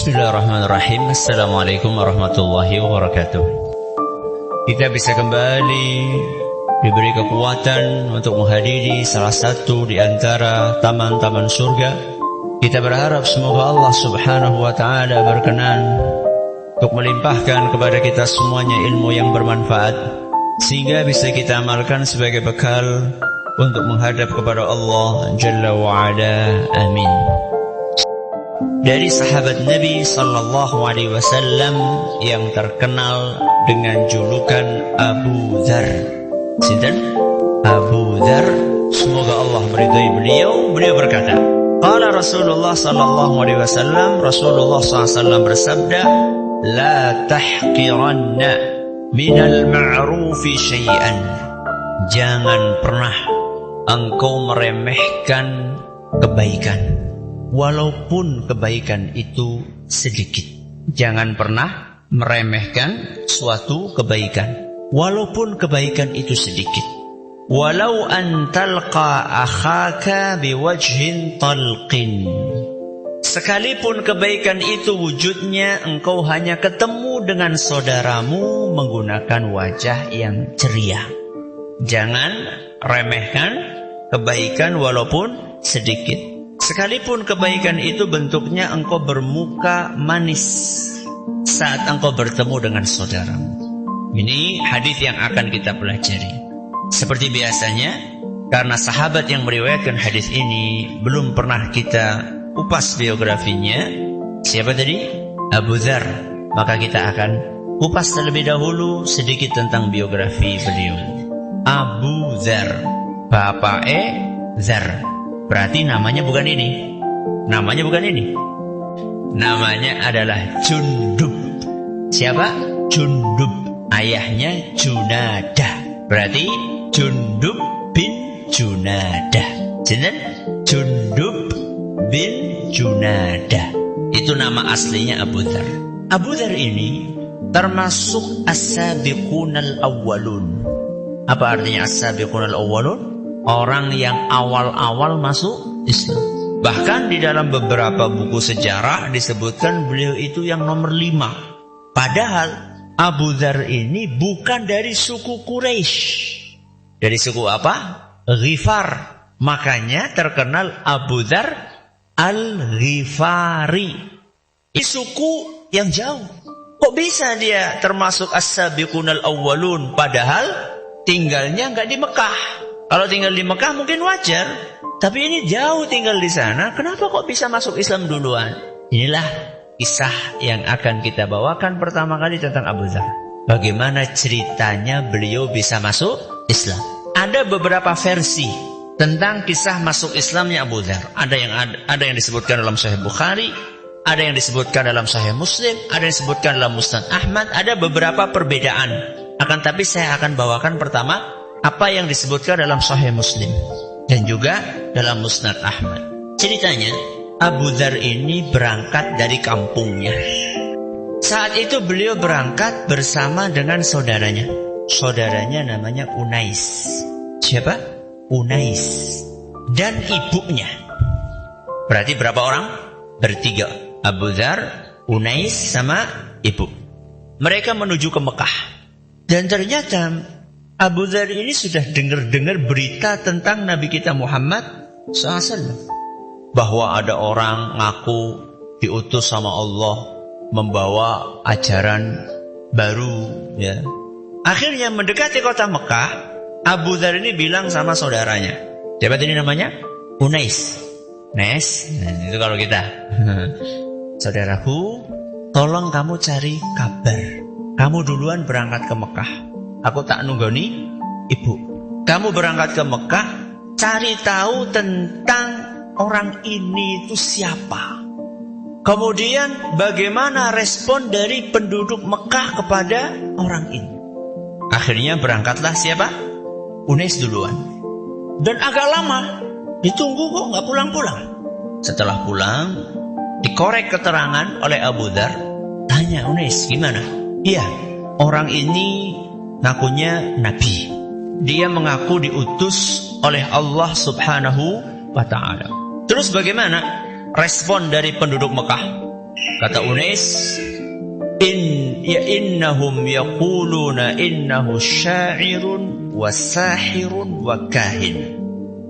Bismillahirrahmanirrahim. Assalamualaikum warahmatullahi wabarakatuh. Kita bisa kembali diberi kekuatan untuk menghadiri salah satu di antara taman-taman surga. Kita berharap semoga Allah subhanahu wa ta'ala berkenan untuk melimpahkan kepada kita semuanya ilmu yang bermanfaat, sehingga bisa kita amalkan sebagai bekal untuk menghadap kepada Allah Jalla wa'ala. Amin. Dari sahabat Nabi sallallahu alaihi wasallam yang terkenal dengan julukan Abu Dzar. Sinten? Abu Dzar, semoga Allah meridai beliau. Beliau berkata, qala Rasulullah sallallahu alaihi wasallam, Rasulullah SAW bersabda, la tahqiranna minal ma'rufi syai'an. Jangan pernah engkau meremehkan kebaikan, walaupun kebaikan itu sedikit. Jangan pernah meremehkan suatu kebaikan, walaupun kebaikan itu sedikit. Walau an talqa akhaka biwajhin talqin. Sekalipun kebaikan itu wujudnya engkau hanya ketemu dengan saudaramu menggunakan wajah yang ceria. Jangan remehkan kebaikan walaupun sedikit. Sekalipun kebaikan itu bentuknya engkau bermuka manis saat engkau bertemu dengan saudaramu. Ini hadis yang akan kita pelajari. Seperti biasanya, karena sahabat yang meriwayatkan hadis ini belum pernah kita kupas biografinya. Siapa tadi? Abu Dzar. Maka kita akan kupas terlebih dahulu sedikit tentang biografi beliau. Abu Dzar, bapake Dzar. Berarti namanya bukan ini. Namanya bukan ini. Namanya adalah Jundub. Siapa? Jundub. Ayahnya Junadah. Berarti Jundub bin Junadah. Jadi Jundub bin Junadah. Itu nama aslinya Abu Dzar. Abu Dzar ini termasuk as-sabiqunal awwalun. Apa artinya as-sabiqunal awwalun? Orang yang awal-awal masuk Islam. Bahkan di dalam beberapa buku sejarah disebutkan beliau itu yang nomor 5. Padahal Abu Dzar ini bukan dari suku Quraisy. Dari suku apa? Ghifar. Makanya terkenal Abu Dzar Al-Ghifari. Ini suku yang jauh. Kok bisa dia termasuk as-sabiqunal awwalun padahal tinggalnya nggak di Mekah? Kalau tinggal di Mekah mungkin wajar, tapi ini jauh tinggal di sana. Kenapa kok bisa masuk Islam duluan? Inilah kisah yang akan kita bawakan pertama kali tentang Abu Dzar. Bagaimana ceritanya beliau bisa masuk Islam? Ada beberapa versi tentang kisah masuk Islamnya Abu Dzar. Ada yang disebutkan dalam Sahih Bukhari, ada yang disebutkan dalam Sahih Muslim, ada yang disebutkan dalam Musnad Ahmad. Ada beberapa perbedaan. Akan tapi saya akan bawakan pertama apa yang disebutkan dalam Sahih Muslim dan juga dalam Musnad Ahmad. Ceritanya, Abu Dzar ini berangkat dari kampungnya. Saat itu beliau berangkat bersama dengan saudaranya. Saudaranya namanya Unais. Siapa? Unais. Dan ibunya. Berarti berapa orang? Bertiga. Abu Dzar, Unais, sama ibu. Mereka menuju ke Mekah. Dan ternyata Abu Dzar ini sudah dengar-dengar berita tentang Nabi kita Muhammad SAW. Bahwa ada orang ngaku diutus sama Allah membawa ajaran baru. Ya. Akhirnya mendekati kota Mekah, Abu Dzar ini bilang sama saudaranya. Siapa ini namanya? Unais. Nes, itu kalau kita. Saudaraku, tolong kamu cari kabar. Kamu duluan berangkat ke Mekah. Aku tak nunggoni ibu. Kamu berangkat ke Mekah, cari tahu tentang orang ini itu siapa. Kemudian bagaimana respon dari penduduk Mekah kepada orang ini. Akhirnya berangkatlah siapa? Unais duluan. Dan agak lama, ditunggu kok nggak pulang-pulang. Setelah pulang, dikorek keterangan oleh Abu Dzar. Tanya Unais, gimana? Iya, orang ini ngakunya Nabi. Dia mengaku diutus oleh Allah subhanahu wa ta'ala. Terus bagaimana respon dari penduduk Mekah? Kata Unais, innahum yaquluna innahu syairun wa sahirun wa kahin.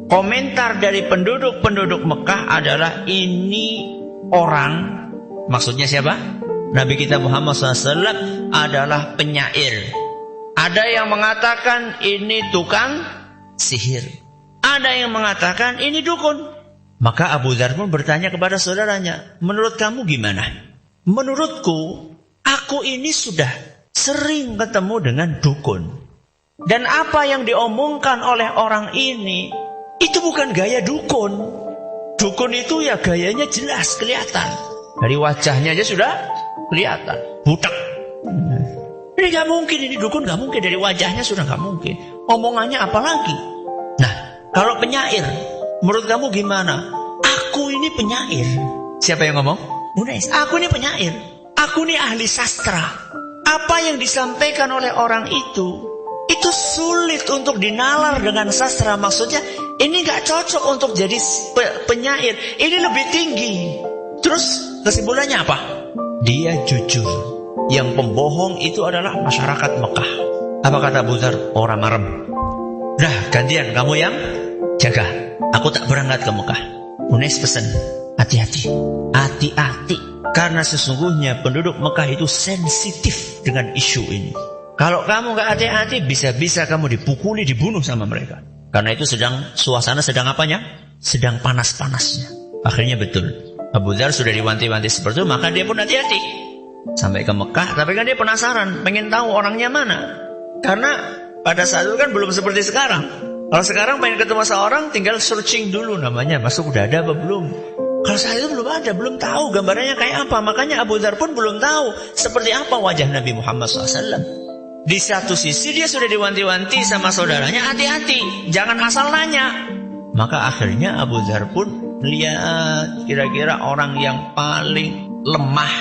Komentar dari penduduk-penduduk Mekah adalah ini orang, maksudnya siapa? Nabi kita Muhammad SAW adalah penyair. Ada yang mengatakan ini tukang sihir, ada yang mengatakan ini dukun. Maka Abu Dzar pun bertanya kepada saudaranya, menurut kamu gimana? Menurutku, aku ini sudah sering ketemu dengan dukun. Dan apa yang diomongkan oleh orang ini, itu bukan gaya dukun. Dukun itu ya gayanya jelas, kelihatan. Dari wajahnya aja sudah kelihatan, butek. Ini gak mungkin, ini dukun gak mungkin. Dari wajahnya sudah gak mungkin. Omongannya apa lagi? Nah, kalau penyair, menurut kamu gimana? Aku ini penyair. Siapa yang ngomong? Unais. Aku ini penyair. Aku ini ahli sastra. Apa yang disampaikan oleh orang itu sulit untuk dinalar dengan sastra. Maksudnya, ini gak cocok untuk jadi penyair. Ini lebih tinggi. Terus kesimpulannya apa? Dia jujur. Yang pembohong itu adalah masyarakat Mekah. Apa kata Abu Dzar? Orang marem. Dah, gantian kamu yang jaga. Aku tak berangkat ke Mekah. Unais pesan, hati-hati. Hati-hati. Karena sesungguhnya penduduk Mekah itu sensitif dengan isu ini. Kalau kamu gak hati-hati, bisa-bisa kamu dipukuli, dibunuh sama mereka. Karena itu suasana sedang apanya? Sedang panas-panasnya. Akhirnya betul. Abu Dzar sudah diwanti-wanti seperti itu, maka dia pun hati-hati. Sampai ke Mekah, tapi kan dia penasaran, pengen tahu orangnya mana. Karena pada saat itu kan belum seperti sekarang. Kalau sekarang pengen ketemu seorang, tinggal searching dulu namanya, masuk udah ada apa belum. Kalau saat itu belum ada, belum tahu gambarannya kayak apa. Makanya Abu Dzar pun belum tahu seperti apa wajah Nabi Muhammad SAW. Di satu sisi dia sudah diwanti-wanti sama saudaranya, hati-hati, jangan asal nanya. Maka akhirnya Abu Dzar pun lihat kira-kira orang yang paling lemah,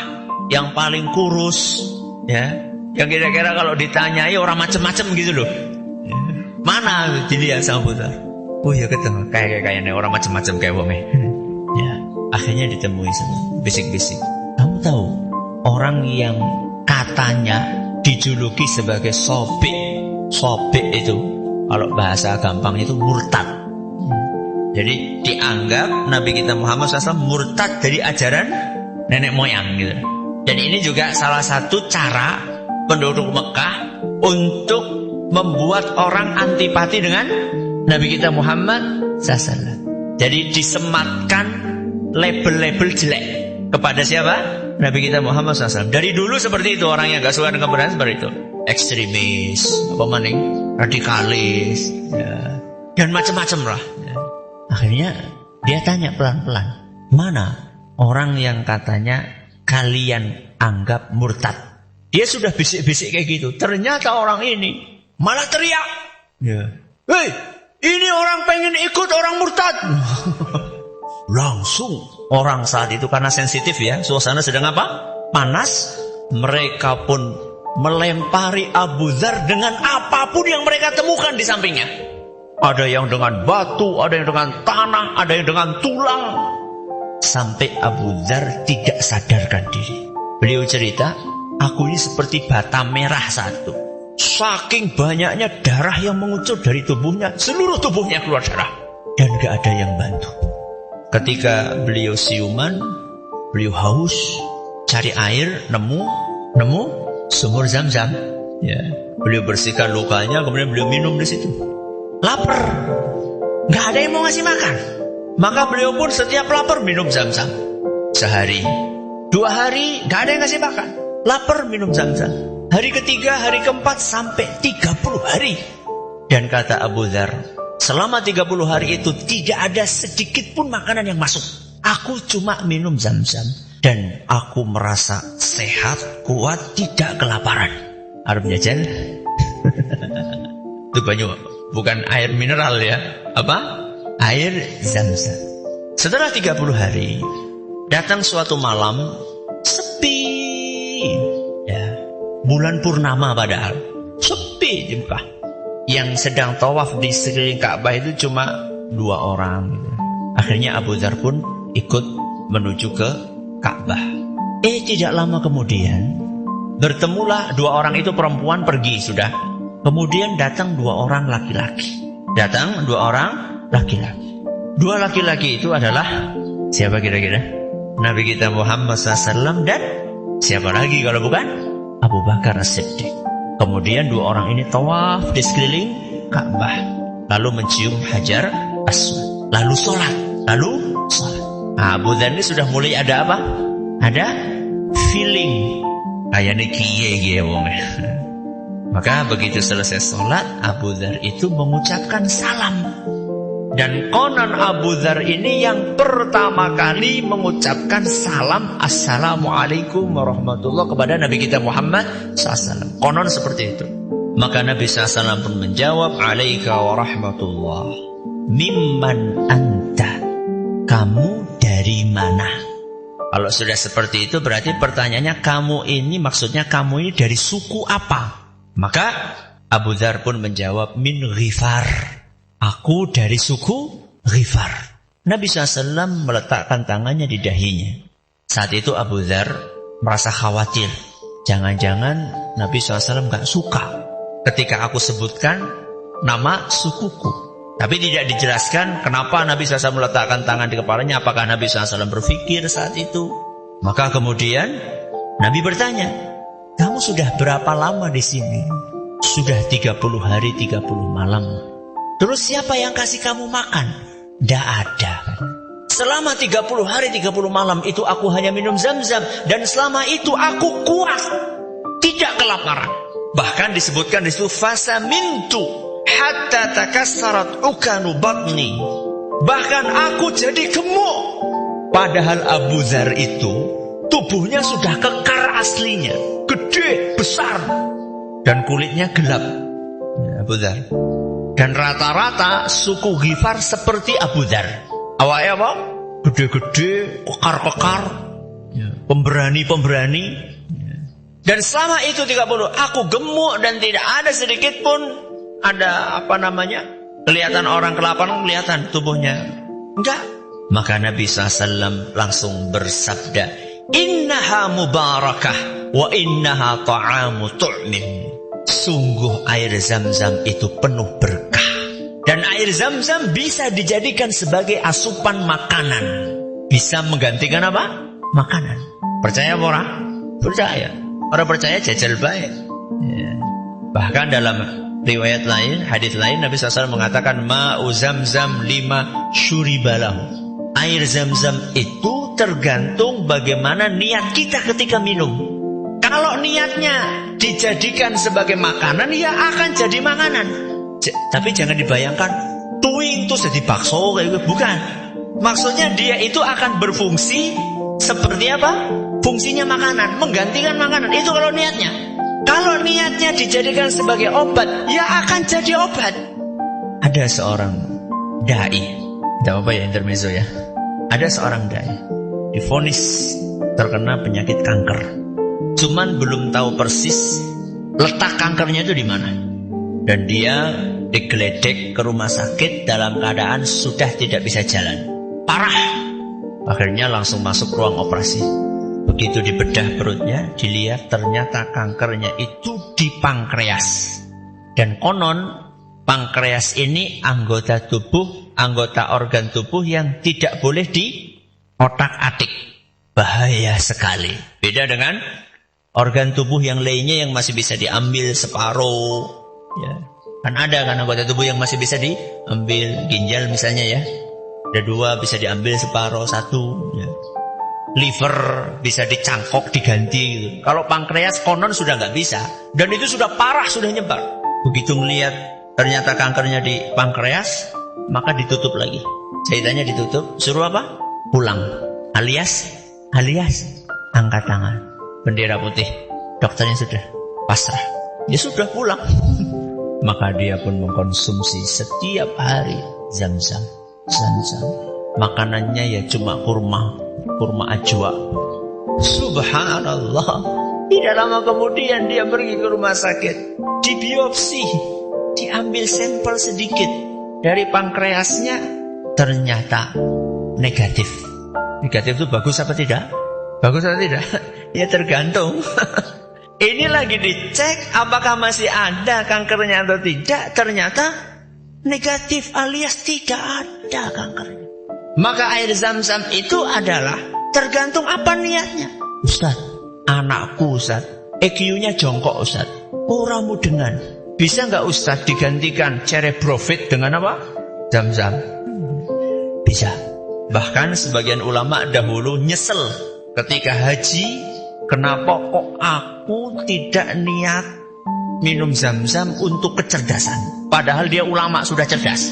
yang paling kurus, ya, yang kira-kira kalau ditanyai orang macam-macam gitu loh. Mana dilihat sama Abu Dzar? Oh ya ketemu, kayaknya orang macam-macam kayak wongnya. Ya, akhirnya ditemui sama bisik-bisik. Kamu tahu orang yang katanya dijuluki sebagai sobek? Sobek itu kalau bahasa gampangnya itu murtad. Jadi dianggap Nabi kita Muhammad SAW murtad dari ajaran nenek moyang gitu. Dan ini juga salah satu cara penduduk Mekah untuk membuat orang antipati dengan Nabi kita Muhammad SAW. Jadi disematkan label-label jelek kepada siapa? Nabi kita Muhammad SAW. Dari dulu seperti itu, orang yang gak suka dengan kebenaran seperti itu. Ekstremis, radikalis, ya, dan macam-macam lah. Ya. Akhirnya dia tanya pelan-pelan, mana orang yang katanya kalian anggap murtad? Dia sudah bisik-bisik kayak gitu. Ternyata orang ini malah teriak, ya, hei, ini orang pengen ikut orang murtad. Langsung orang saat itu karena sensitif ya, suasana sedang apa? Panas. Mereka pun melempari Abu Dzar dengan apapun yang mereka temukan di sampingnya. Ada yang dengan batu, ada yang dengan tanah, ada yang dengan tulang. Sampai Abu Dzar tidak sadarkan diri. Beliau cerita, aku ini seperti bata merah satu. Saking banyaknya darah yang mengucur dari tubuhnya, seluruh tubuhnya keluar darah. Dan gak ada yang bantu. Ketika beliau siuman, beliau haus, cari air, nemu sumur Zam-Zam. Ya, beliau bersihkan lukanya, kemudian beliau minum di situ. Lapar, nggak ada yang mau ngasih makan. Maka beliau pun setiap lapar minum Zam-Zam. Sehari, 2 hari, nggak ada yang ngasih makan. Lapar minum Zam-Zam. Hari ketiga, hari keempat, sampai 30 hari. Dan kata Abu Dzar, selama 30 hari itu tidak ada sedikit pun makanan yang masuk. Aku cuma minum Zam-Zam. Dan aku merasa sehat, kuat, tidak kelaparan. Arab jajal. Itu banyak, bukan air mineral ya. Apa? Air Zam-Zam. Setelah 30 hari, datang suatu malam, sepi. Ya, bulan purnama padahal. Sepi di Mekah. Yang sedang tawaf di sekeliling Ka'bah itu cuma 2 orang gitu. Akhirnya Abu Dzar pun ikut menuju ke Ka'bah. Tidak lama kemudian bertemulah dua orang itu, perempuan pergi sudah. Kemudian datang dua orang laki-laki. Datang dua orang laki-laki. Dua laki-laki itu adalah siapa kira-kira? Nabi kita Muhammad SAW dan siapa lagi kalau bukan Abu Bakar As-Siddiq. Kemudian dua orang ini tawaf di sekeliling Ka'bah, lalu mencium Hajar Aswad, lalu sholat. Nah, Abu Dzar ini sudah mulai ada apa? Ada feeling kayaknya kiye wong. Maka begitu selesai sholat, Abu Dzar itu mengucapkan salam. Dan konon Abu Dzar ini yang pertama kali mengucapkan salam Assalamualaikum warahmatullahi kepada Nabi kita Muhammad SAW. Konon seperti itu. Maka Nabi SAW pun menjawab, Alaika warahmatullah. Mimman anta? Kamu dari mana? Kalau sudah seperti itu berarti pertanyaannya, kamu ini maksudnya kamu ini dari suku apa? Maka Abu Dzar pun menjawab, min Ghifar. Aku dari suku Ghifar. Nabi SAW meletakkan tangannya di dahinya. Saat itu Abu Dzar merasa khawatir. Jangan-jangan Nabi SAW gak suka ketika aku sebutkan nama sukuku. Tapi tidak dijelaskan kenapa Nabi SAW meletakkan tangan di kepalanya. Apakah Nabi SAW berpikir saat itu? Maka kemudian Nabi bertanya, kamu sudah berapa lama di sini? Sudah 30 hari 30 malam. Terus siapa yang kasih kamu makan? Tidak ada. Selama 30 hari 30 malam itu aku hanya minum Zam-Zam. Dan selama itu aku kuat, tidak kelaparan. Bahkan disebutkan di situ, fasamintu hatta takassarat ukanu batni. Bahkan aku jadi gemuk. Padahal Abu Dzar itu tubuhnya sudah kekar aslinya, gede, besar, dan kulitnya gelap. Abu Dzar. Dan rata-rata suku Ghifar seperti Abu Dzar. Awalnya apa? Gede-gede, kekar-kekar, pemberani-pemberani. Dan selama itu 30, aku gemuk dan tidak ada sedikit pun ada kelihatan orang kelaparan, kelihatan tubuhnya. Enggak. Maka Nabi SAW langsung bersabda, innaha mubarakah wa innaha ta'amu tu'min. Sungguh air Zam-Zam itu penuh berkah. Dan air Zam-Zam bisa dijadikan sebagai asupan makanan. Bisa menggantikan apa? Makanan. Percaya apa orang? Percaya. Orang percaya jajal baik. Ya. Bahkan dalam riwayat lain, hadis lain, Nabi SAW mengatakan, ma'u Zam-Zam lima syuribalahu. Air Zam-Zam itu tergantung bagaimana niat kita ketika minum. Kalau niatnya dijadikan sebagai makanan, ya akan jadi makanan. Tapi jangan dibayangkan tuing terus jadi bakso kayak gitu. Bukan. Maksudnya dia itu akan berfungsi seperti apa? Fungsinya makanan, menggantikan makanan. Itu kalau niatnya. Kalau niatnya dijadikan sebagai obat, ya akan jadi obat. Ada seorang dai, tidak apa ya intermezzo ya. Ada seorang dai divonis terkena penyakit kanker. Cuman belum tahu persis letak kankernya itu di mana. Dan dia digeledek ke rumah sakit dalam keadaan sudah tidak bisa jalan. Parah. Akhirnya langsung masuk ruang operasi. Begitu dibedah perutnya, dilihat ternyata kankernya itu di pankreas. Dan konon pankreas ini anggota organ tubuh yang tidak boleh diotak-atik. Bahaya sekali. Beda dengan organ tubuh yang lainnya yang masih bisa diambil separuh. Ya. Kan ada kan anggota tubuh yang masih bisa diambil, ginjal misalnya ya. Ada 2 bisa diambil separuh, 1 ya. Liver bisa dicangkok diganti gitu. Kalau pankreas konon sudah nggak bisa, dan itu sudah parah, sudah nyebar. Begitu melihat ternyata kankernya di pankreas, maka ditutup lagi. Jahitannya ditutup, suruh apa? Pulang. Alias angkat tangan, bendera putih. Dokternya sudah pasrah, ya sudah pulang. Maka dia pun mengkonsumsi setiap hari Zam-Zam. Makanannya ya cuma kurma ajwa. Subhanallah. Tidak lama kemudian dia pergi ke rumah sakit, dibiopsi, diambil sampel sedikit dari pankreasnya, ternyata negatif. Negatif itu bagus apa tidak? Bagus atau tidak? Ya tergantung. Ini lagi dicek apakah masih ada kankernya atau tidak. Ternyata negatif alias tidak ada kankernya. Maka air zam-zam itu adalah tergantung apa niatnya. Ustaz, anakku Ustaz, EQ-nya jongkok Ustaz, ora mudengan. Bisa nggak Ustaz digantikan cerebrofit dengan apa? Zam-zam. Bisa. Bahkan sebagian ulama dahulu nyesel ketika haji, kenapa kok aku tidak niat minum zam-zam untuk kecerdasan. Padahal dia ulama sudah cerdas.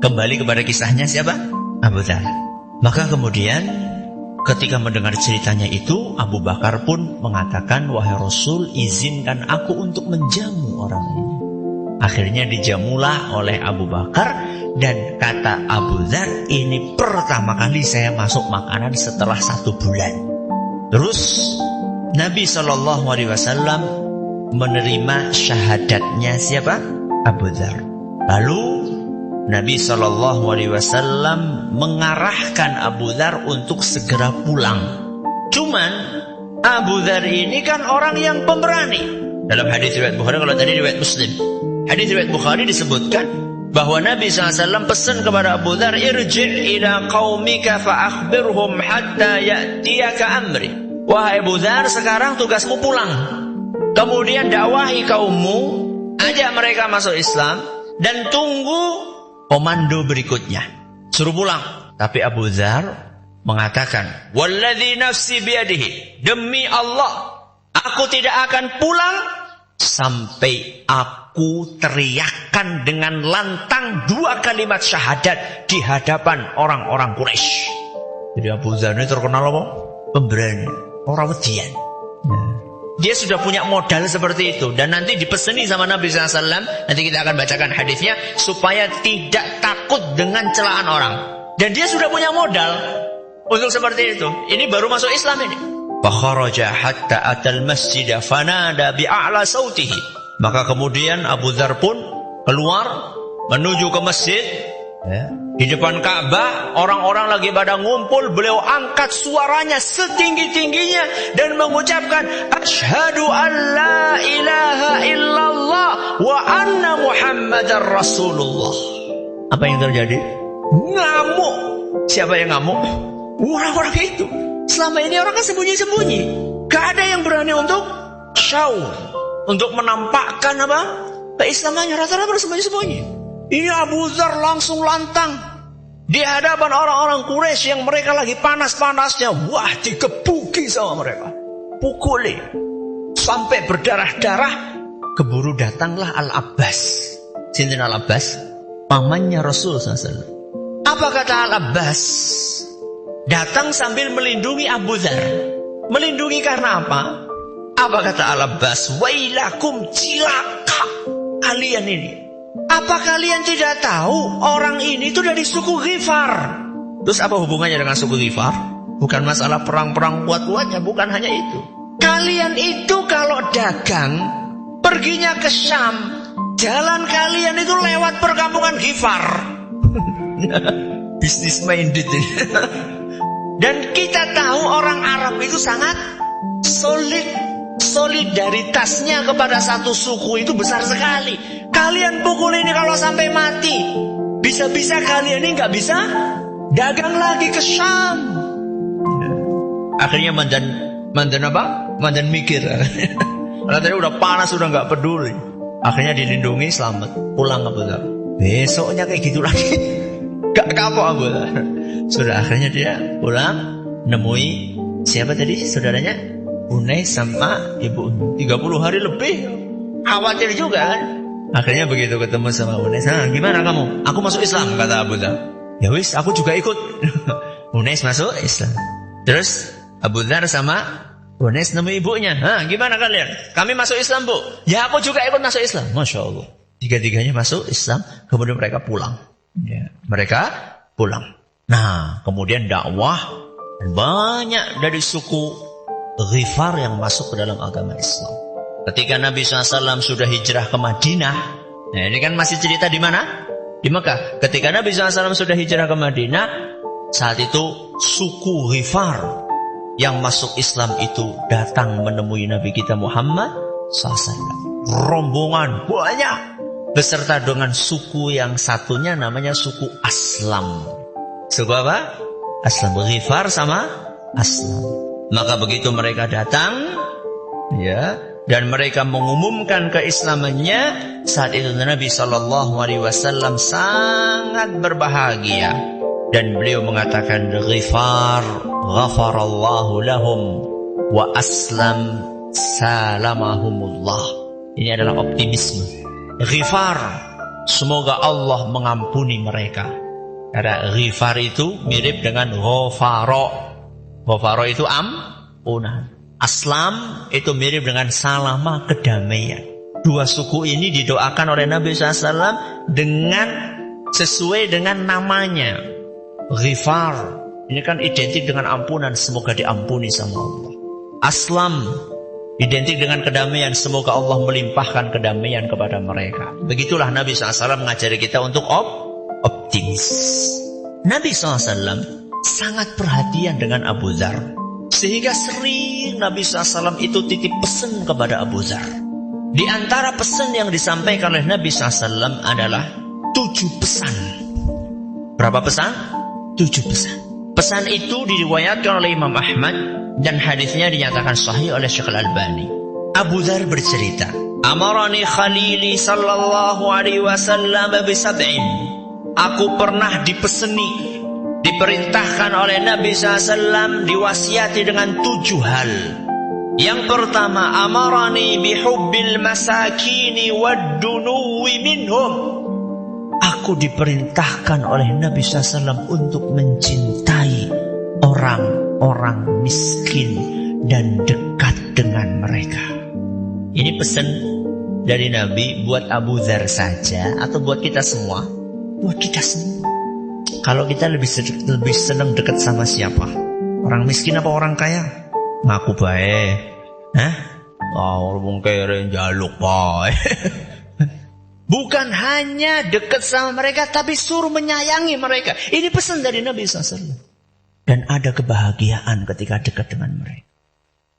Kembali kepada kisahnya siapa? Abu Dzar. Maka kemudian ketika mendengar ceritanya itu, Abu Bakar pun mengatakan, wahai Rasul, izinkan aku untuk menjamu orang ini. Akhirnya dijamulah oleh Abu Bakar. Dan kata Abu Dzar, ini pertama kali saya masuk makanan setelah 1 bulan. Terus Nabi SAW menerima syahadatnya siapa? Abu Dzar. Lalu Nabi SAW mengarahkan Abu Dzar untuk segera pulang. Cuman Abu Dzar ini kan orang yang pemberani. Dalam hadis riwayat Bukhari, kalau tadi riwayat Muslim, hadis riwayat Bukhari disebutkan bahwa Nabi SAW pesan kepada Abu Dzar, irji' ila qaumika fa'akhbirhum hatta ya'tiyaka amri. Wahai Abu Dzar, sekarang tugasmu pulang. Kemudian dakwahi kaummu, ajak mereka masuk Islam, dan tunggu komando berikutnya. Suruh pulang. Tapi Abu Dzar mengatakan, walladzi nafsi biyadihi, demi Allah, aku tidak akan pulang sampai aku teriakkan dengan lantang 2 kalimat syahadat di hadapan orang-orang Quraisy. Jadi Abu Dzar ini terkenal apa? Pemberani, orang wedian. Dia sudah punya modal seperti itu. Dan nanti dipeseni sama Nabi SAW, nanti kita akan bacakan hadisnya, supaya tidak takut dengan celaan orang. Dan dia sudah punya modal untuk seperti itu. Ini baru masuk Islam ini. Fakharaja hatta atal masjid fanada bi'a'la sautihi. Maka kemudian Abu Dzar pun keluar menuju ke masjid. Di depan Ka'bah, orang-orang lagi pada ngumpul. Beliau angkat suaranya setinggi-tingginya dan mengucapkan, asyhadu an la ilaha illallah wa anna muhammadar rasulullah. Apa yang terjadi? Ngamuk. Siapa yang ngamuk? Orang-orang itu. Selama ini orang kan sembunyi-sembunyi. Gak ada yang berani untuk show, untuk menampakkan apa? Keislamannya. Rata-rata bersembunyi-sembunyi. Ini Abu Dzar langsung lantang di hadapan orang-orang Quraisy yang mereka lagi panas-panasnya. Wah, dikebuki sama mereka, pukuli sampai berdarah-darah. Keburu datanglah Al-Abbas. Sinten Al-Abbas? Pamannya Rasul SAW. Apa kata Al-Abbas? Datang sambil melindungi Abu Dzar. Melindungi karena apa? Apa kata Al-Abbas? Wailakum, cilaka kalian ini. Apa kalian tidak tahu orang ini itu dari suku Ghifar? Terus apa hubungannya dengan suku Ghifar? Bukan masalah perang-perang kuat-kuatnya, bukan hanya itu. Kalian itu kalau dagang, perginya ke Syam, jalan kalian itu lewat perkampungan Ghifar. Business minded ini. Dan kita tahu orang Arab itu sangat solid. Solidaritasnya kepada satu suku itu besar sekali. Kalian pukul ini kalau sampai mati, bisa-bisa kalian ini nggak bisa dagang lagi ke Syam. Akhirnya mandan apa? Mandan mikir. Karena tadi udah panas, udah nggak peduli. Akhirnya dilindungi, selamat, pulang Abu Dzar. Besoknya kayak gitu lagi. Gak kapok Abu Dzar. Sudah akhirnya dia pulang, nemui siapa tadi saudaranya? Unais sama ibu. 30 hari lebih. Khawatir juga kan. Akhirnya begitu ketemu sama Unais, gimana kamu? Aku masuk Islam, kata Abu Dzar. Ya wis, aku juga ikut. Unais masuk Islam. Terus Abu Dzar sama Unais nemui ibunya. Gimana kalian? Kami masuk Islam, Bu. Ya, aku juga ikut masuk Islam. Masya Allah. Tiga-tiganya masuk Islam. Kemudian mereka pulang. Ya, mereka pulang. Nah, kemudian dakwah, banyak dari suku Ghifar yang masuk ke dalam agama Islam. Ketika Nabi SAW sudah hijrah ke Madinah, nah ini kan masih cerita di mana? Di Mekah. Ketika Nabi SAW sudah hijrah ke Madinah, saat itu suku Ghifar yang masuk Islam itu datang menemui Nabi kita Muhammad SAW. Rombongan banyak, beserta dengan suku yang satunya namanya suku Aslam. Suku apa? Aslam. Ghifar sama Aslam. Maka begitu mereka datang, ya, dan mereka mengumumkan keislamannya, saat itu Nabi SAW sangat berbahagia. Dan beliau mengatakan, Ghifar ghafarallahu lahum wa aslam salamahumullah. Ini adalah optimisme. Ghifar, semoga Allah mengampuni mereka. Karena Ghifar itu mirip dengan Ghafaro. Ghafaro itu ampunan. Aslam itu mirip dengan salama, kedamaian. Dua suku ini didoakan oleh Nabi SAW dengan sesuai dengan namanya. Ghifar, ini kan identik dengan ampunan, semoga diampuni sama Allah. Aslam, identik dengan kedamaian, semoga Allah melimpahkan kedamaian kepada mereka. Begitulah Nabi SAW mengajari kita untuk optimis. Nabi SAW sangat perhatian dengan Abu Dzar, sehingga sering Nabi SAW itu titip pesan kepada Abu Dzar. Di antara pesan yang disampaikan oleh Nabi SAW adalah 7 pesan. Berapa pesan? 7 pesan. Pesan itu diriwayatkan oleh Imam Ahmad dan hadisnya dinyatakan sahih oleh Syekh Al-Albani. Abu Dzar bercerita, Amarani Khalili sallallahu alaihi wasallam bisab'in. Aku pernah dipeseni, diperintahkan oleh Nabi SAW, diwasiati dengan 7 hal. Yang pertama, amarani bihubbil masakini wad-dunuwi minhum. Aku diperintahkan oleh Nabi SAW untuk mencintai orang-orang miskin dan dekat dengan mereka. Ini pesan dari Nabi buat Abu Dzar saja atau buat kita semua? Buat kita semua. Kalau kita lebih senang dekat sama siapa? Orang miskin apa orang kaya? Ngaku baik. Hah? Orang kaya jaluk baik. Bukan hanya dekat sama mereka, tapi suruh menyayangi mereka. Ini pesan dari Nabi SAW. Dan ada kebahagiaan ketika dekat dengan mereka.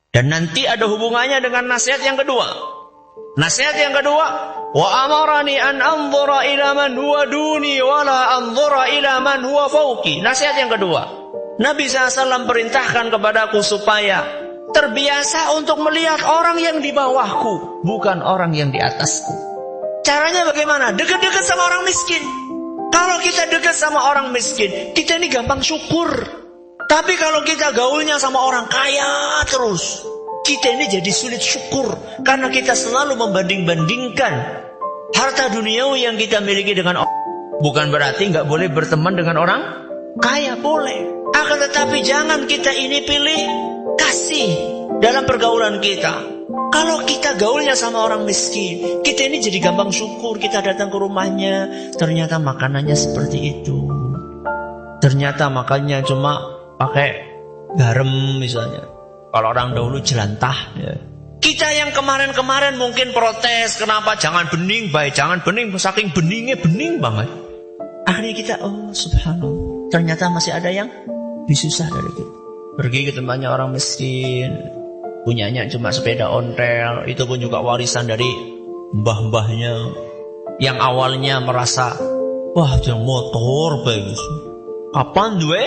Dan nanti ada hubungannya dengan nasihat yang kedua. Nasihat yang kedua, wa amarani an anzura ila man huwa duni wa la anzura ila man huwa fawqi. Nasihat yang kedua, Nabi SAW perintahkan kepadaku supaya terbiasa untuk melihat orang yang di bawahku, bukan orang yang di atasku. Caranya bagaimana? Dekat-dekat sama orang miskin. Kalau kita dekat sama orang miskin, kita ini gampang syukur. Tapi kalau kita gaulnya sama orang kaya terus, kita ini jadi sulit syukur. Karena kita selalu membanding-bandingkan harta duniawi yang kita miliki dengan orang. Bukan berarti nggak boleh berteman dengan orang kaya, boleh. Akan tetapi jangan kita ini pilih kasih dalam pergaulan kita. Kalau kita gaulnya sama orang miskin, kita ini jadi gampang syukur. Kita datang ke rumahnya, ternyata makanannya seperti itu. Ternyata makannya cuma pakai garam misalnya. Kalau orang dahulu jelantah, ya. Kita yang kemarin-kemarin mungkin protes, kenapa jangan bening, baik jangan bening, saking beningnya bening banget. Akhirnya kita, oh subhanallah, ternyata masih ada yang lebih susah dari kita. Pergi ke tempatnya orang miskin, punyanya cuma sepeda ontel, itu pun juga warisan dari mbah-mbahnya, yang awalnya merasa, wah jangan motor bagus, kapan duwe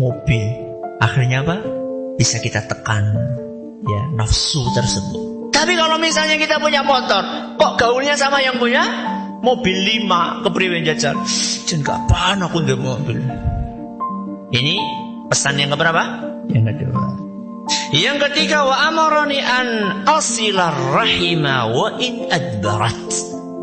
mobil. Akhirnya apa? Bisa kita tekan, ya, nafsu tersebut. Tapi kalau misalnya kita punya motor, kok gaulnya sama yang punya mobil 5, kepriwe jajan, jangan kapan aku duwe mobil. Ini pesan yang keberapa? Yang kedua. Yang ketiga, wa amarani an asilar rahima wa in adbarat.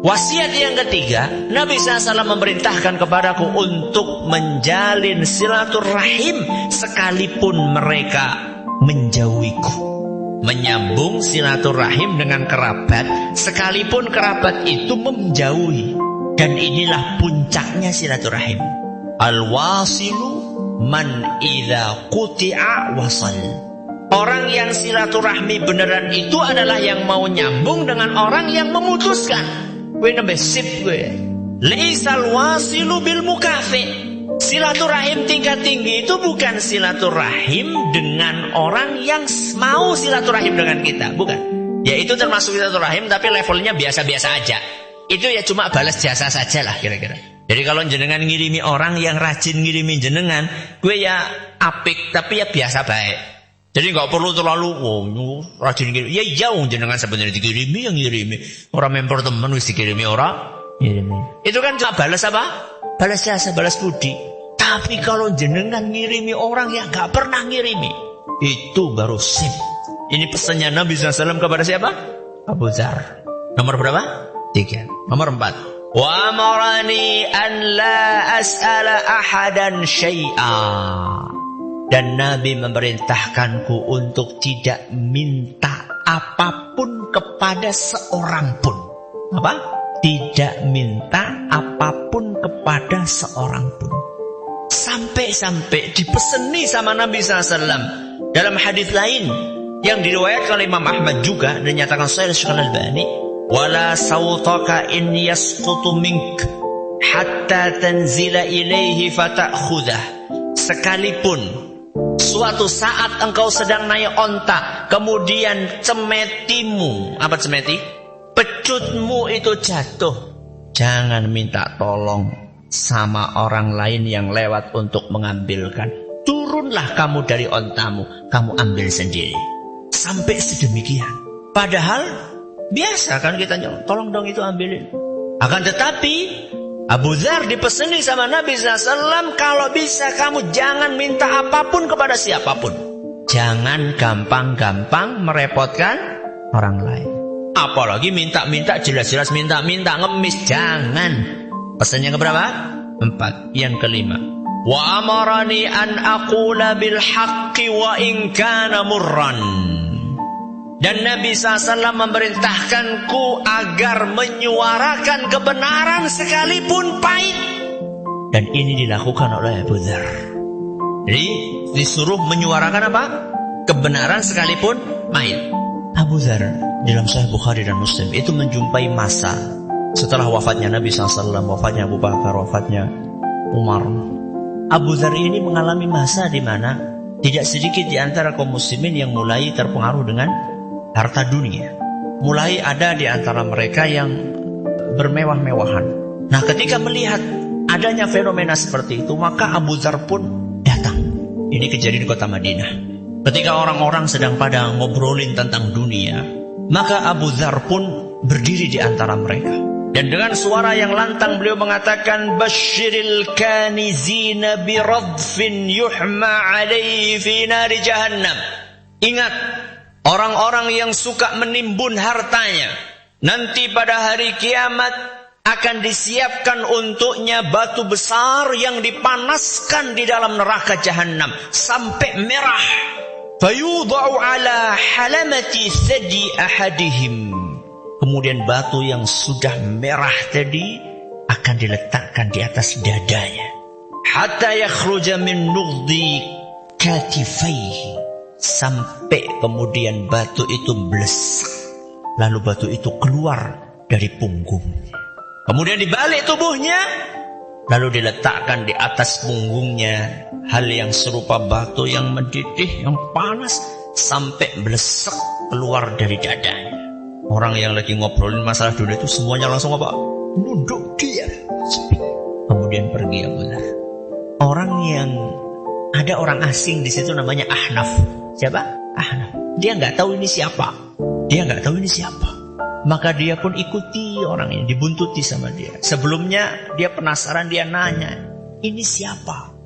Wasiat yang ketiga, Nabi SAW memerintahkan kepadaku untuk menjalin silaturahim sekalipun mereka menjauhiku. Menyambung silaturahim dengan kerabat sekalipun kerabat itu menjauhi. Dan inilah puncaknya silaturahim. Al-wasilu man idza quti'a wasal. Orang yang silaturahmi beneran itu adalah yang mau nyambung dengan orang yang memutuskan. Gue nembe sip gue. Laisal wasilu bil mukafi. Silaturahim tingkat tinggi itu bukan silaturahim dengan orang yang mau silaturahim dengan kita, bukan. Ya itu termasuk silaturahim tapi levelnya biasa-biasa aja. Itu ya cuma balas jasa saja lah kira-kira. Jadi kalau jenengan ngirimi orang yang rajin ngirimi jenengan, gue ya apik tapi ya biasa baik. Jadi nggak perlu terlalu rajin ngirim. Ya jauh jenengan sebenarnya dikirimi yang ngirimi. Orang member temen wis dikirimi orang ngirimi. Itu kan cuma balas apa? Balas jasa, balas budi. Tapi kalau jenengan ngirimi orang yang nggak pernah ngirimi, itu baru sip. Ini pesannya Nabi SAW kepada siapa? Abu Dzar. Nomor berapa? 3. Nomor 4. Wa amarani an la as'ala ahadan syai'a. Dan Nabi memerintahkanku untuk tidak minta apapun kepada seorang pun. Apa? Tidak minta apapun kepada seorang pun. Sampai-sampai dipeseni sama Nabi SAW dalam hadis lain yang diriwayatkan oleh Imam Ahmad juga dan nyatakan Sahih Syekh Al-Albani, wala sawtaka in yasqutu mink hatta tanzila ilaihi fata'khudah. Sekalipun suatu saat engkau sedang naik onta, kemudian cemetimu, apa cemeti? Pecutmu itu jatuh, jangan minta tolong sama orang lain yang lewat untuk mengambilkan. Turunlah kamu dari ontamu, kamu ambil sendiri. Sampai sedemikian. Padahal biasa kan kita tolong dong itu ambilin. Akan tetapi Abu Dzar dipeseni sama Nabi SAW, kalau bisa kamu jangan minta apapun kepada siapapun. Jangan gampang-gampang merepotkan orang lain. Apalagi minta-minta, jelas-jelas minta-minta, ngemis, jangan. Pesannya keberapa? 4. Yang kelima, wa amarani an aqula bil haqqi wa in kana murran. Dan Nabi SAW memerintahkanku agar menyuarakan kebenaran sekalipun pahit. Dan ini dilakukan oleh Abu Dzar. Jadi disuruh menyuarakan apa? Kebenaran sekalipun pahit. Abu Dzar dalam Sahih Bukhari dan Muslim itu menjumpai masa setelah wafatnya Nabi SAW, wafatnya Abu Bakar, wafatnya Umar. Abu Dzar ini mengalami masa di mana tidak sedikit di antara kaum muslimin yang mulai terpengaruh dengan harta dunia. Mulai ada di antara mereka yang bermewah-mewahan. Nah, ketika melihat adanya fenomena seperti itu, maka Abu Dzar pun datang. Ini kejadian di kota Madinah. Ketika orang-orang sedang pada ngobrolin tentang dunia, maka Abu Dzar pun berdiri di antara mereka. Dan dengan suara yang lantang beliau mengatakan, Basyiril kanizina biradfin yuhma alaihi fi nari jahannam. Ingat, orang-orang yang suka menimbun hartanya, nanti pada hari kiamat akan disiapkan untuknya batu besar yang dipanaskan di dalam neraka jahanam sampai merah. Fayudha'u ala halamati thadi ahadihim. Kemudian batu yang sudah merah tadi akan diletakkan di atas dadanya. Hatta yakhruja min nughdi katifaihi. Sampai kemudian batu itu blesak. Lalu batu itu keluar dari punggungnya. Kemudian dibalik tubuhnya. Lalu diletakkan di atas punggungnya hal yang serupa batu yang mendidih, yang panas, sampai blesak keluar dari dadanya. Orang yang lagi ngobrolin masalah dunia itu semuanya langsung apa? Nunduk dia. Kemudian pergi Abu Dzar. Ada orang asing di situ namanya Ahnaf. Siapa? Ahnaf. Dia nggak tahu ini siapa. Maka dia pun ikuti orang ini, dibuntuti sama dia. Sebelumnya dia penasaran, dia nanya, ini siapa?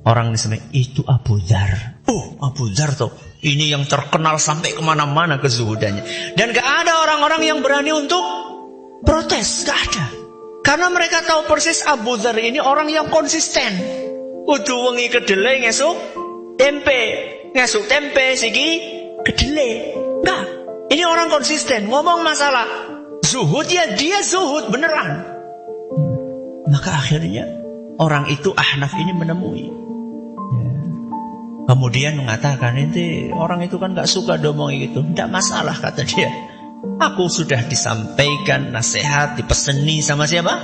Orang ini sampai, itu Abu Dzar. Oh, Abu Dzar tuh. Ini yang terkenal sampai kemana-mana kezuhudannya. Dan gak ada orang-orang yang berani untuk protes. Gak ada. Karena mereka tahu persis Abu Dzar ini orang yang konsisten. Udah wengi kedelai ngesuk tempe. Ngesuk tempe siki kedelai. Enggak. Ini orang konsisten. Ngomong masalah zuhud ya dia zuhud beneran. Maka akhirnya orang itu Ahnaf ini menemui. Kemudian mengatakan, ini orang itu kan gak suka domong gitu. Tidak masalah kata dia. Aku sudah disampaikan nasihat, dipeseni sama siapa?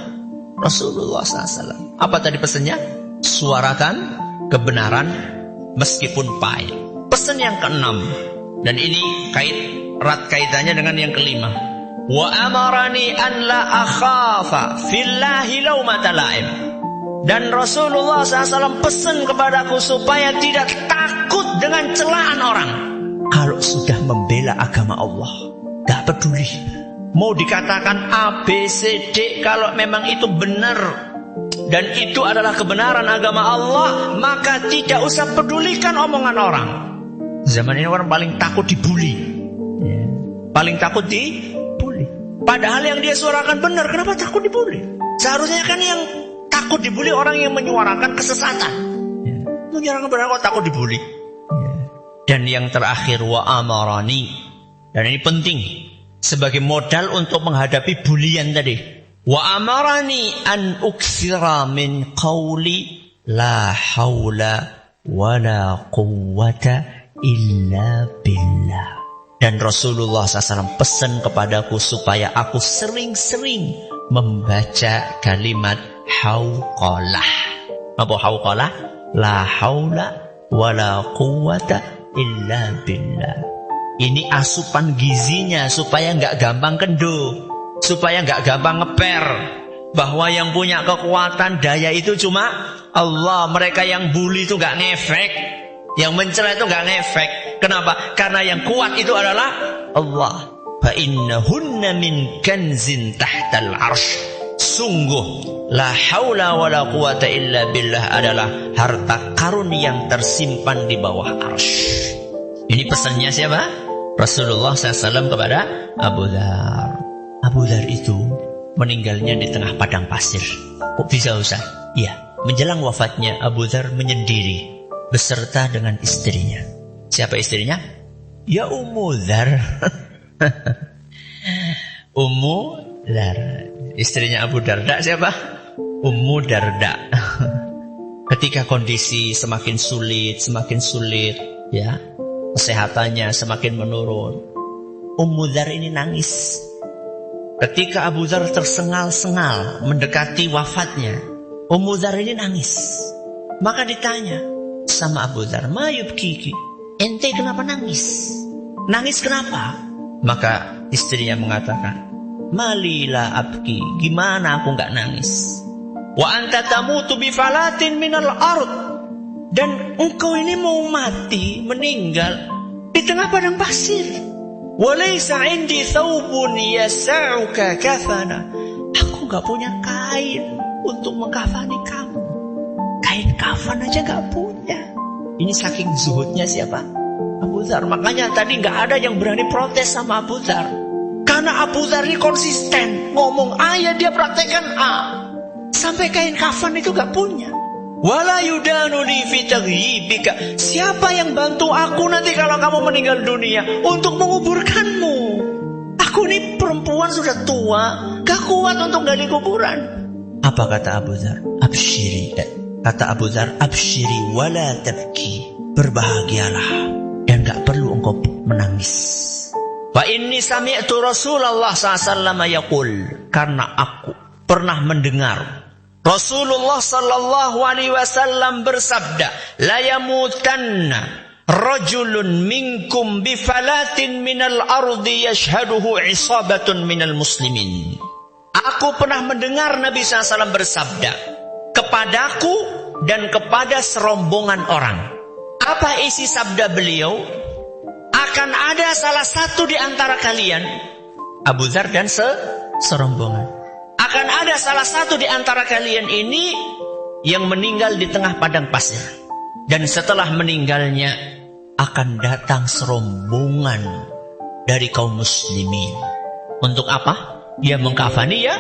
Rasulullah SAW. Apa tadi pesennya? Suarakan kebenaran meskipun pahit. Pesan yang keenam, dan ini erat kaitannya dengan yang kelima. Wa amarani an la akhafa fillahi laumata la'im. Dan Rasulullah SAW pesan kepadaku supaya tidak takut dengan celaan orang. Kalau sudah membela agama Allah, gak peduli mau dikatakan A, B, C, D, kalau memang itu benar dan itu adalah kebenaran agama Allah, maka tidak usah pedulikan omongan orang. Zaman ini orang paling takut dibully, paling takut dibully. Padahal yang dia suarakan benar, kenapa takut dibully? Seharusnya kan yang takut dibully orang yang menyuarakan kesesatan. Menyuarakan benar kok takut dibully. Dan yang terakhir, wa amarani, dan ini penting sebagai modal untuk menghadapi bulian tadi. Wa amarani an uktsira min qawli la haula wala quwwata illa billah. Dan Rasulullah SAW pesan kepadaku supaya aku sering-sering membaca kalimat hauqalah. Apa hauqalah? La haula wala quwwata illa billah. Ini asupan gizinya supaya nggak gampang kendor, supaya nggak gampang ngeper. Bahwa yang punya kekuatan daya itu cuma Allah. Mereka yang bully itu nggak ngefek, yang mencela itu nggak ngefek. Kenapa? Karena yang kuat itu adalah Allah. Fa innahunna min kanzin tahtal arsh. Sungguh la haula wala quwata illa billah adalah harta karun yang tersimpan di bawah arsy. Ini pesannya siapa? Rasulullah SAW kepada Abu Dzar. Abu Dzar itu meninggalnya di tengah padang pasir. Kok bisa Ustaz? Iya, menjelang wafatnya Abu Dzar menyendiri beserta dengan istrinya. Siapa istrinya? Ya Ummu Dzar. Ummu Dzar. Istrinya Abu Darda siapa? Ummu Darda. Ketika kondisi semakin sulit, ya, kesehatannya semakin menurun, Ummu Dzar ini nangis. Ketika Abu Dzar tersengal-sengal mendekati wafatnya, Ummu Dzar ini nangis. Maka ditanya sama Abu Dzar, "Ma yubkiki? Ente kenapa nangis? Nangis kenapa?" Maka istrinya mengatakan, "Malila abki, gimana aku nggak nangis? Wa anta tamutu bi falatin minal ard." Dan engkau ini mau mati, meninggal di tengah padang pasir. Wa laysa 'indi thawbun yas'uka kafana. Aku nggak punya kain untuk mengkafani kamu. Kain kafan aja nggak punya. Ini saking zuhudnya siapa? Abu Dzar. Makanya tadi nggak ada yang berani protes sama Abu Dzar. Karena Abu Dzar ini konsisten, ngomong A ya dia praktekkan A. Sampai kain kafan itu gak punya. Wala yudanu li fi taghyibika. Siapa yang bantu aku nanti kalau kamu meninggal dunia untuk menguburkanmu? Aku ini perempuan sudah tua, gak kuat untuk gali kuburan. Apa kata Abu Dzar? Absyiri. Kata Abu Dzar, absyiri wala tabki. Berbahagialah dan gak perlu engkau menangis. Wa inni sami'tu Rasulullah SAW yaqul, karena aku pernah mendengar Rasulullah sallallahu alaihi wasallam bersabda, la yamutanna rajulun minkum bifalatin minal ardi yashhaduhu isabatun minal muslimin. Aku pernah mendengar Nabi SAW bersabda kepadaku dan kepada serombongan orang. Apa isi sabda beliau? Akan ada salah satu di antara kalian, Abu Dzar dan serombongan, akan ada salah satu di antara kalian ini yang meninggal di tengah padang pasir. Dan setelah meninggalnya akan datang serombongan dari kaum muslimin. Untuk apa? Ya mengkafani, ya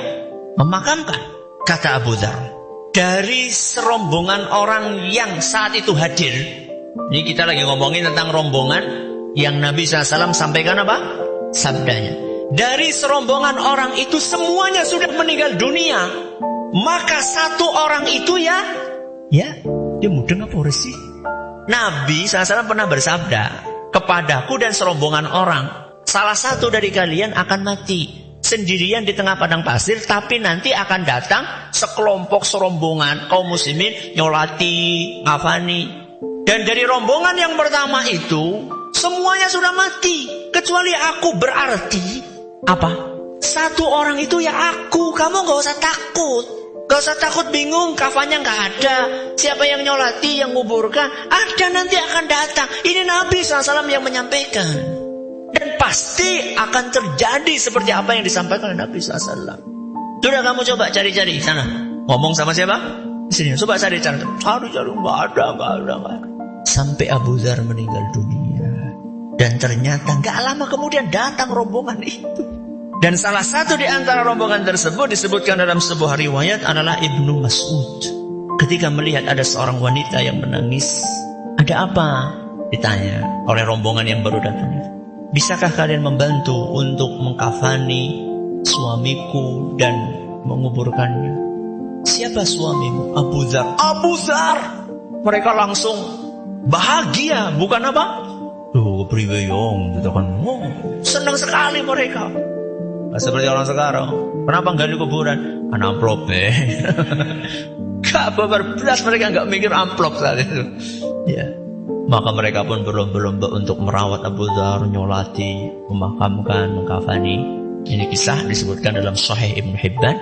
memakamkan. Kata Abu Dzar, dari serombongan orang yang saat itu hadir. Ini kita lagi ngomongin tentang rombongan yang Nabi SAW sampaikan apa? Sabdanya. Dari serombongan orang itu semuanya sudah meninggal dunia. Maka satu orang itu ya dia mudeng apa sih? Nabi SAW pernah bersabda, kepadaku dan serombongan orang, salah satu dari kalian akan mati. sendirian di tengah padang pasir, tapi nanti akan datang sekelompok serombongan kaum muslimin nyolati, ngafani. Dan dari rombongan yang pertama itu semuanya sudah mati kecuali aku. Berarti apa? Satu orang itu ya aku. Kamu gak usah takut. Gak usah takut bingung, kafannya gak ada. Siapa yang nyolati, yang nguburkan, ada, nanti akan datang. Ini Nabi SAW yang menyampaikan. Dan pasti akan terjadi seperti apa yang disampaikan oleh Nabi SAW. Sudah kamu coba cari-cari sana. Ngomong sama siapa? Di sini. Coba cari-cari. Cari-cari, gak ada. Sampai Abu Dzar meninggal dunia. Dan ternyata gak lama kemudian datang rombongan itu. Dan salah satu di antara rombongan tersebut disebutkan dalam sebuah riwayat adalah Ibnu Mas'ud. Ketika melihat ada seorang wanita yang menangis, ada apa? Ditanya oleh rombongan yang baru datang. Bisakah kalian membantu untuk mengkafani suamiku dan menguburkannya? Siapa suamimu? Abu Dzar. Abu Dzar. Mereka langsung bahagia, bukan apa? Tuh, pribeyong, gitu kan. Oh, senang sekali mereka. Seperti orang sekarang, kenapa nggak di kuburan? Amplop gak berbeda, mereka nggak mikir amplop saat itu. Ya, maka mereka pun berlomba-lomba untuk merawat Abu Dzar, nyolati, memakamkan, mengkafani. Ini kisah disebutkan dalam Sahih Ibnu Hibban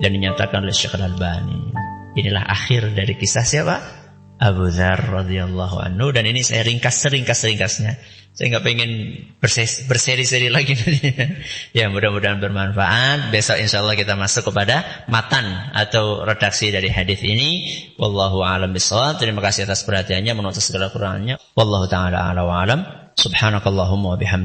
dan dinyatakan oleh Syekh Al-Albani. Inilah akhir dari kisah siapa? Abu Dzar radhiyallahu anhu. Dan ini saya ringkasnya. Saya nggak pengen berseri-seri lagi. Ya, mudah-mudahan bermanfaat. Besok insya Allah kita masuk kepada matan atau redaksi dari hadis ini. Wallahu a'lam bishawab. Terima kasih atas perhatiannya, menurut segala kurangannya. Wallahu ta'ala a'lam wa a'lam. Subhanakallahumma wa bihamdika.